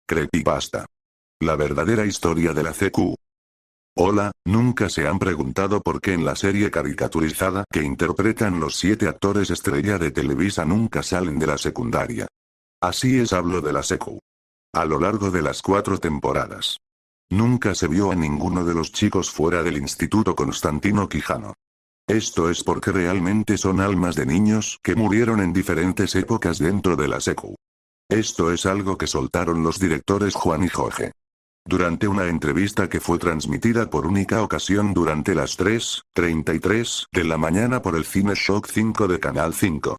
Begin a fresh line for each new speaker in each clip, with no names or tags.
Creepypasta. La verdadera historia de la CQ. Hola, ¿nunca se han preguntado por qué en la serie caricaturizada que interpretan los 7 actores estrella de Televisa nunca salen de la secundaria? Así es, hablo de la secu. A lo largo de las 4 temporadas, nunca se vio a ninguno de los chicos fuera del Instituto Constantino Quijano. Esto es porque realmente son almas de niños que murieron en diferentes épocas dentro de la secu. Esto es algo que soltaron los directores Juan y Jorge durante una entrevista que fue transmitida por única ocasión durante las 3:33 de la mañana por el Cine Shock 5 de Canal 5.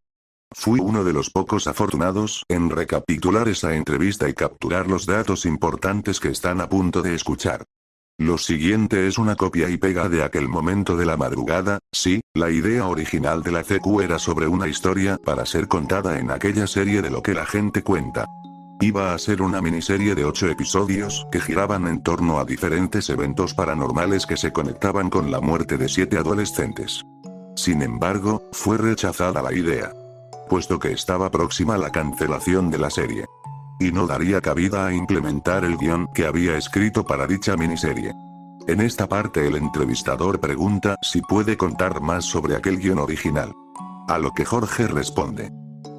Fui uno de los pocos afortunados en recapitular esa entrevista y capturar los datos importantes que están a punto de escuchar. Lo siguiente es una copia y pega de aquel momento de la madrugada. Sí, la idea original de la CQ era sobre una historia para ser contada en aquella serie de lo que la gente cuenta. Iba a ser una miniserie de 8 episodios que giraban en torno a diferentes eventos paranormales que se conectaban con la muerte de 7 adolescentes. Sin embargo, fue rechazada la idea, puesto que estaba próxima la cancelación de la serie, y no daría cabida a implementar el guión que había escrito para dicha miniserie. En esta parte el entrevistador pregunta si puede contar más sobre aquel guión original. A lo que Jorge responde: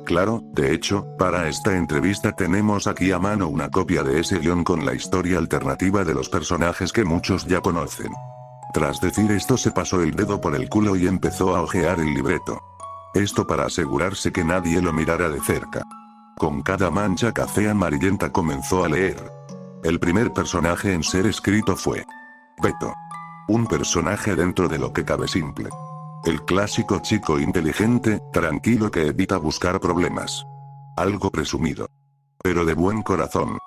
claro, de hecho, para esta entrevista tenemos aquí a mano una copia de ese guión con la historia alternativa de los personajes que muchos ya conocen. Tras decir esto se pasó el dedo por el culo y empezó a hojear el libreto. Esto para asegurarse que nadie lo mirara de cerca. Con cada mancha café amarillenta comenzó a leer. El primer personaje en ser escrito fue Beto. Un personaje dentro de lo que cabe simple. El clásico chico inteligente, tranquilo que evita buscar problemas. Algo presumido, pero de buen corazón.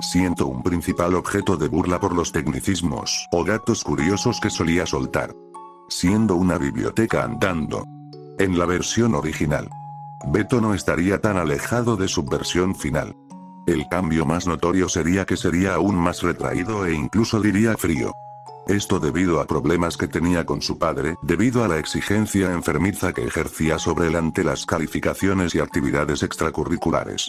Siento un principal objeto de burla por los tecnicismos o datos curiosos que solía soltar. Siendo una biblioteca andando. En la versión original, Beto no estaría tan alejado de su versión final. El cambio más notorio sería que sería aún más retraído e incluso diría frío. Esto debido a problemas que tenía con su padre, debido a la exigencia enfermiza que ejercía sobre él ante las calificaciones y actividades extracurriculares.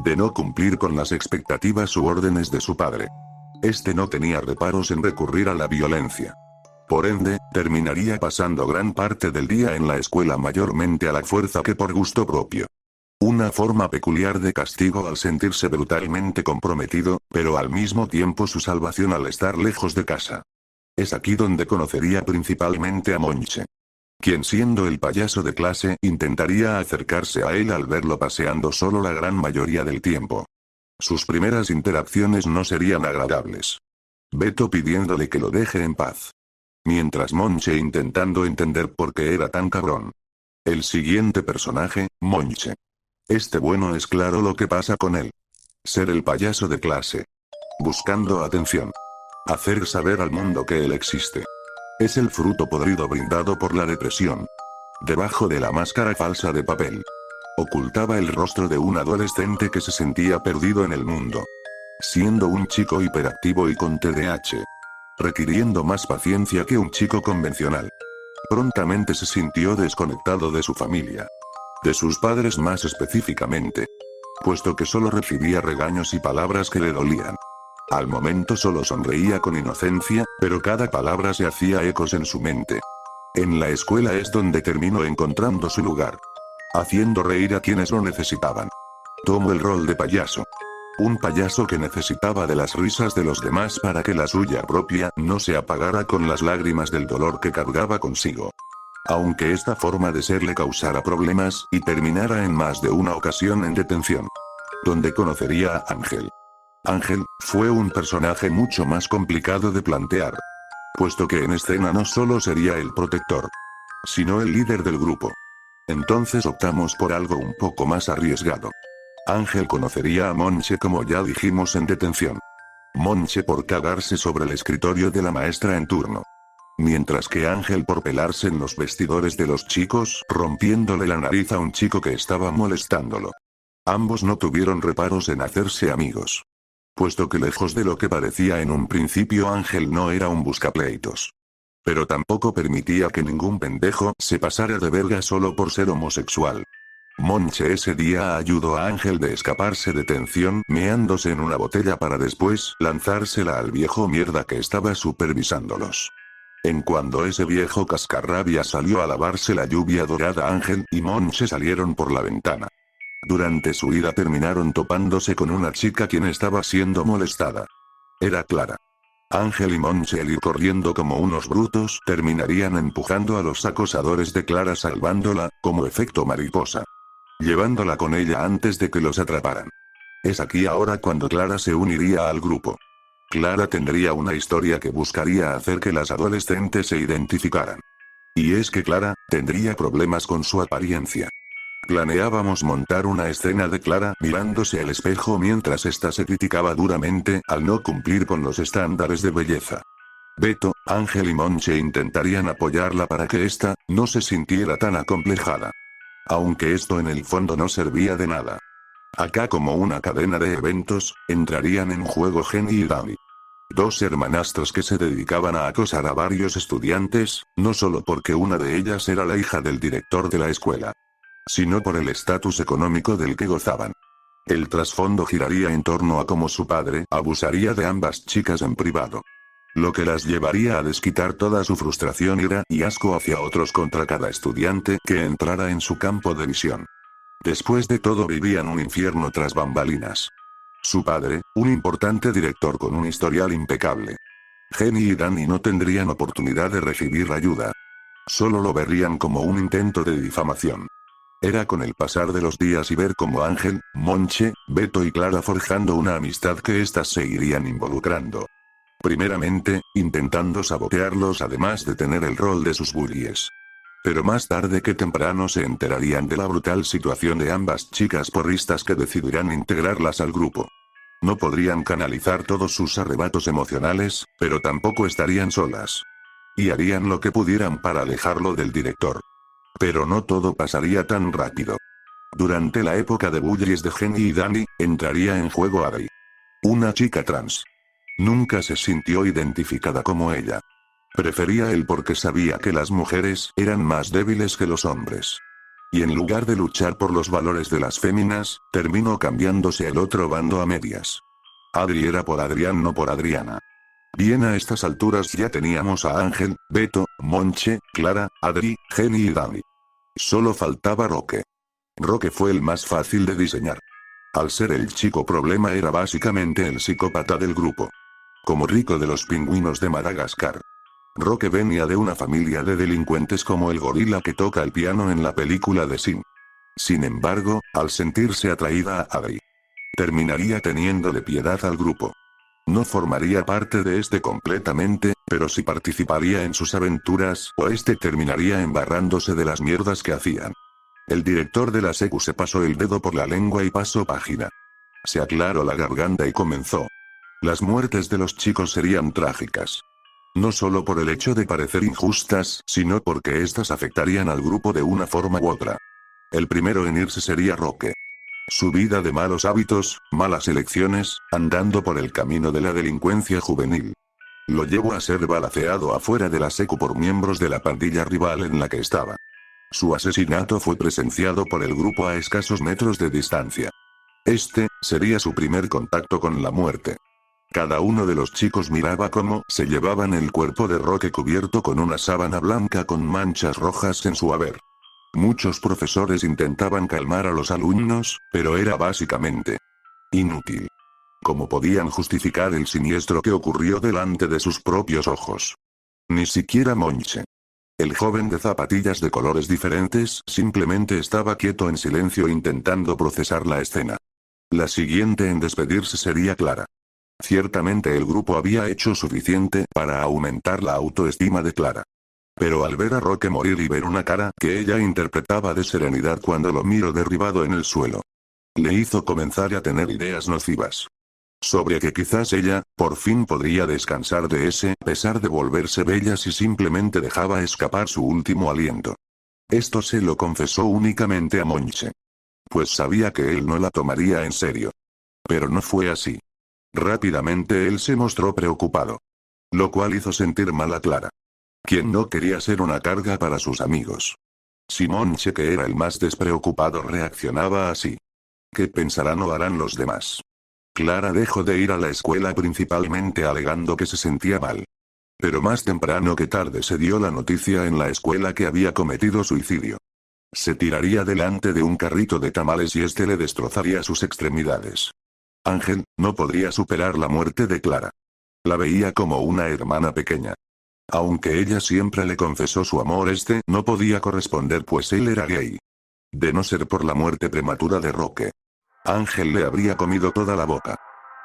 De no cumplir con las expectativas u órdenes de su padre. Este no tenía reparos en recurrir a la violencia. Por ende, terminaría pasando gran parte del día en la escuela mayormente a la fuerza que por gusto propio. Una forma peculiar de castigo al sentirse brutalmente comprometido, pero al mismo tiempo su salvación al estar lejos de casa. Es aquí donde conocería principalmente a Monche, quien siendo el payaso de clase intentaría acercarse a él al verlo paseando solo la gran mayoría del tiempo. Sus primeras interacciones no serían agradables. Beto pidiéndole que lo deje en paz. Mientras Monche intentando entender por qué era tan cabrón. El siguiente personaje, Monche. Este bueno es claro lo que pasa con él. Ser el payaso de clase. Buscando atención. Hacer saber al mundo que él existe. Es el fruto podrido brindado por la depresión. Debajo de la máscara falsa de papel, ocultaba el rostro de un adolescente que se sentía perdido en el mundo. Siendo un chico hiperactivo y con TDAH. Requiriendo más paciencia que un chico convencional. Prontamente se sintió desconectado de su familia. De sus padres más específicamente. Puesto que solo recibía regaños y palabras que le dolían. Al momento solo sonreía con inocencia, pero cada palabra se hacía ecos en su mente. En la escuela es donde terminó encontrando su lugar. Haciendo reír a quienes lo necesitaban. Tomó el rol de payaso. Un payaso que necesitaba de las risas de los demás para que la suya propia no se apagara con las lágrimas del dolor que cargaba consigo. Aunque esta forma de ser le causara problemas y terminara en más de una ocasión en detención. Donde conocería a Ángel. Ángel fue un personaje mucho más complicado de plantear. Puesto que en escena no solo sería el protector, sino el líder del grupo. Entonces optamos por algo un poco más arriesgado. Ángel conocería a Monche como ya dijimos en detención. Monche por cagarse sobre el escritorio de la maestra en turno. Mientras que Ángel por pelarse en los vestidores de los chicos, rompiéndole la nariz a un chico que estaba molestándolo. Ambos no tuvieron reparos en hacerse amigos. Puesto que lejos de lo que parecía en un principio Ángel no era un buscapleitos. Pero tampoco permitía que ningún pendejo se pasara de verga solo por ser homosexual. Monche ese día ayudó a Ángel de escaparse de tensión meándose en una botella para después lanzársela al viejo mierda que estaba supervisándolos. En cuando ese viejo cascarrabia salió a lavarse la lluvia dorada, Ángel y Monche salieron por la ventana. Durante su ida terminaron topándose con una chica quien estaba siendo molestada. Era Clara. Ángel y Monche al ir corriendo como unos brutos terminarían empujando a los acosadores de Clara salvándola, como efecto mariposa. Llevándola con ella antes de que los atraparan. Es aquí ahora cuando Clara se uniría al grupo. Clara tendría una historia que buscaría hacer que las adolescentes se identificaran. Y es que Clara tendría problemas con su apariencia. Planeábamos montar una escena de Clara mirándose al espejo mientras ésta se criticaba duramente al no cumplir con los estándares de belleza. Beto, Ángel y Monche intentarían apoyarla para que ésta no se sintiera tan acomplejada. Aunque esto en el fondo no servía de nada. Acá como una cadena de eventos, entrarían en juego Jenny y Dani. Dos hermanastras que se dedicaban a acosar a varios estudiantes, no solo porque una de ellas era la hija del director de la escuela, sino por el estatus económico del que gozaban. El trasfondo giraría en torno a cómo su padre abusaría de ambas chicas en privado. Lo que las llevaría a desquitar toda su frustración, ira y asco hacia otros contra cada estudiante que entrara en su campo de visión. Después de todo vivían un infierno tras bambalinas. Su padre, un importante director con un historial impecable. Jenny y Dani no tendrían oportunidad de recibir ayuda. Solo lo verían como un intento de difamación. Era con el pasar de los días y ver cómo Ángel, Monche, Beto y Clara forjando una amistad que éstas se irían involucrando. Primeramente, intentando sabotearlos además de tener el rol de sus bullies. Pero más tarde que temprano se enterarían de la brutal situación de ambas chicas porristas que decidirán integrarlas al grupo. No podrían canalizar todos sus arrebatos emocionales, pero tampoco estarían solas. Y harían lo que pudieran para alejarlo del director. Pero no todo pasaría tan rápido. Durante la época de bullies de Jenny y Dani, entraría en juego Adri. Una chica trans. Nunca se sintió identificada como ella. Prefería él porque sabía que las mujeres eran más débiles que los hombres. Y en lugar de luchar por los valores de las féminas, terminó cambiándose el otro bando a medias. Adri era por Adrián, no por Adriana. Bien, a estas alturas ya teníamos a Ángel, Beto, Monche, Clara, Adri, Jenny y Dani. Solo faltaba Roque. Roque fue el más fácil de diseñar. Al ser el chico problema era básicamente el psicópata del grupo. Como Rico de los pingüinos de Madagascar. Roque venía de una familia de delincuentes como el gorila que toca el piano en la película de Sin. Sin embargo, al sentirse atraída a Adri, terminaría teniéndole piedad al grupo. No formaría parte de este completamente, pero sí participaría en sus aventuras o este terminaría embarrándose de las mierdas que hacían. El director de la secu se pasó el dedo por la lengua y pasó página. Se aclaró la garganta y comenzó. Las muertes de los chicos serían trágicas. No solo por el hecho de parecer injustas, sino porque estas afectarían al grupo de una forma u otra. El primero en irse sería Roque. Su vida de malos hábitos, malas elecciones, andando por el camino de la delincuencia juvenil. Lo llevó a ser balaceado afuera de la secu por miembros de la pandilla rival en la que estaba. Su asesinato fue presenciado por el grupo a escasos metros de distancia. Este sería su primer contacto con la muerte. Cada uno de los chicos miraba cómo se llevaban el cuerpo de Roque cubierto con una sábana blanca con manchas rojas en su haber. Muchos profesores intentaban calmar a los alumnos, pero era básicamente inútil. ¿Cómo podían justificar el siniestro que ocurrió delante de sus propios ojos? Ni siquiera Monche. El joven de zapatillas de colores diferentes simplemente estaba quieto en silencio intentando procesar la escena. La siguiente en despedirse sería Clara. Ciertamente el grupo había hecho suficiente para aumentar la autoestima de Clara. Pero al ver a Roque morir y ver una cara que ella interpretaba de serenidad cuando lo miró derribado en el suelo, le hizo comenzar a tener ideas nocivas. Sobre que quizás ella, por fin podría descansar de ese pesar de volverse bella si simplemente dejaba escapar su último aliento. Esto se lo confesó únicamente a Monche. Pues sabía que él no la tomaría en serio. Pero no fue así. Rápidamente él se mostró preocupado. Lo cual hizo sentir mal a Clara. Quien no quería ser una carga para sus amigos. Si Monche, que era el más despreocupado, reaccionaba así, ¿qué pensarán o harán los demás? Clara dejó de ir a la escuela principalmente alegando que se sentía mal. Pero más temprano que tarde se dio la noticia en la escuela que había cometido suicidio. Se tiraría delante de un carrito de tamales y este le destrozaría sus extremidades. Ángel no podría superar la muerte de Clara. La veía como una hermana pequeña. Aunque ella siempre le confesó su amor, este no podía corresponder pues él era gay. De no ser por la muerte prematura de Roque, Ángel le habría comido toda la boca.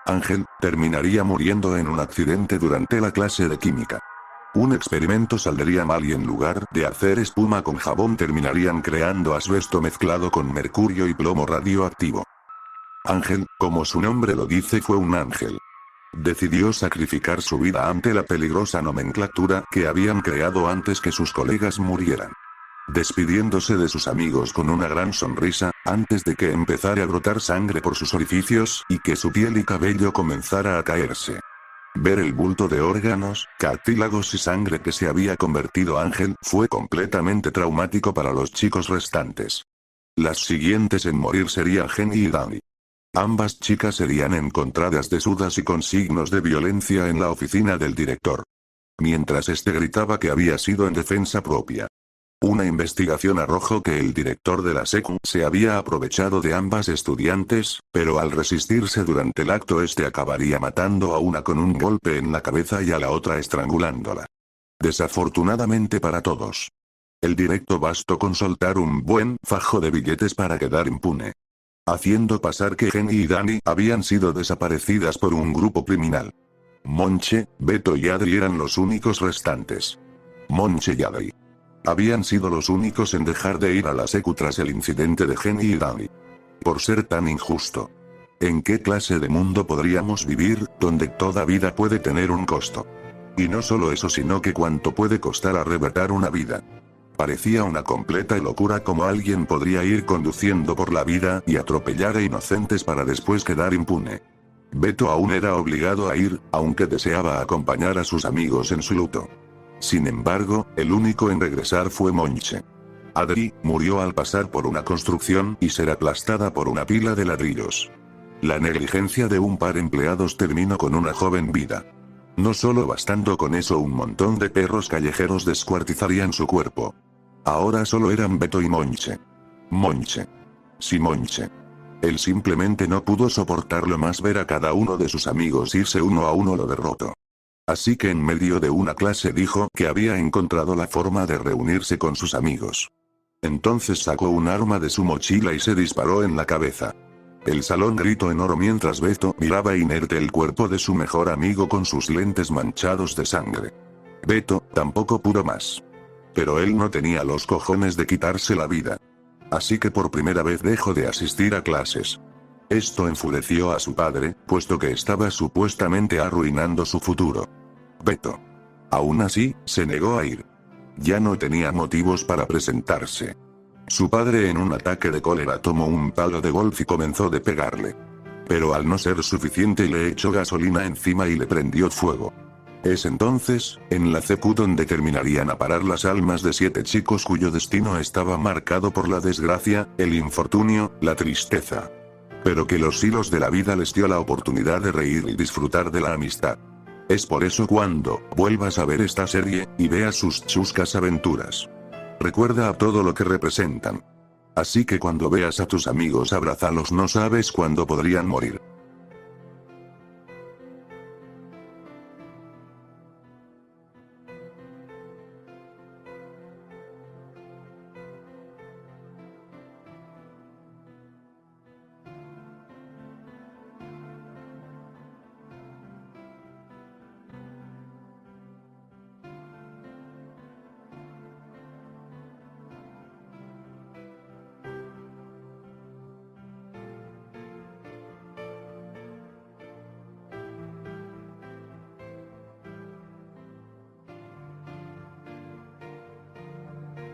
Ángel terminaría muriendo en un accidente durante la clase de química. Un experimento saldría mal y en lugar de hacer espuma con jabón terminarían creando asbesto mezclado con mercurio y plomo radioactivo. Ángel, como su nombre lo dice, fue un ángel. Decidió sacrificar su vida ante la peligrosa nomenclatura que habían creado antes que sus colegas murieran. Despidiéndose de sus amigos con una gran sonrisa, antes de que empezara a brotar sangre por sus orificios y que su piel y cabello comenzara a caerse. Ver el bulto de órganos, cartílagos y sangre que se había convertido Ángel fue completamente traumático para los chicos restantes. Las siguientes en morir serían Jenny y Dani. Ambas chicas serían encontradas desnudas y con signos de violencia en la oficina del director. Mientras este gritaba que había sido en defensa propia. Una investigación arrojó que el director de la secu se había aprovechado de ambas estudiantes, pero al resistirse durante el acto este acabaría matando a una con un golpe en la cabeza y a la otra estrangulándola. Desafortunadamente para todos. El directo bastó con soltar un buen fajo de billetes para quedar impune. Haciendo pasar que Jenny y Dani habían sido desaparecidas por un grupo criminal. Monche, Beto y Adri eran los únicos restantes. Monche y Adri habían sido los únicos en dejar de ir a la secu tras el incidente de Jenny y Dani. Por ser tan injusto. ¿En qué clase de mundo podríamos vivir, donde toda vida puede tener un costo? Y no solo eso, sino que cuánto puede costar arrebatar una vida. Parecía una completa locura como alguien podría ir conduciendo por la vida y atropellar a inocentes para después quedar impune. Beto aún era obligado a ir, aunque deseaba acompañar a sus amigos en su luto. Sin embargo, el único en regresar fue Monche. Adri murió al pasar por una construcción y ser aplastada por una pila de ladrillos. La negligencia de un par empleados terminó con una joven vida. No solo bastando con eso, un montón de perros callejeros descuartizarían su cuerpo. Ahora solo eran Beto y Monche. Monche. Sí, Monche. Él simplemente no pudo soportarlo más ver a cada uno de sus amigos irse uno a uno, lo derrotó. Así que en medio de una clase dijo que había encontrado la forma de reunirse con sus amigos. Entonces sacó un arma de su mochila y se disparó en la cabeza. El salón gritó en oro mientras Beto miraba inerte el cuerpo de su mejor amigo con sus lentes manchados de sangre. Beto tampoco pudo más. Pero él no tenía los cojones de quitarse la vida. Así que por primera vez dejó de asistir a clases. Esto enfureció a su padre, puesto que estaba supuestamente arruinando su futuro. Beto. Aún así, se negó a ir. Ya no tenía motivos para presentarse. Su padre, en un ataque de cólera, tomó un palo de golf y comenzó a pegarle. Pero al no ser suficiente le echó gasolina encima y le prendió fuego. Es entonces, en la CQ, donde terminarían a parar las almas de 7 chicos cuyo destino estaba marcado por la desgracia, el infortunio, la tristeza. Pero que los hilos de la vida les dio la oportunidad de reír y disfrutar de la amistad. Es por eso cuando vuelvas a ver esta serie, y veas sus chuscas aventuras, recuerda a todo lo que representan. Así que cuando veas a tus amigos, abrázalos, no sabes cuándo podrían morir.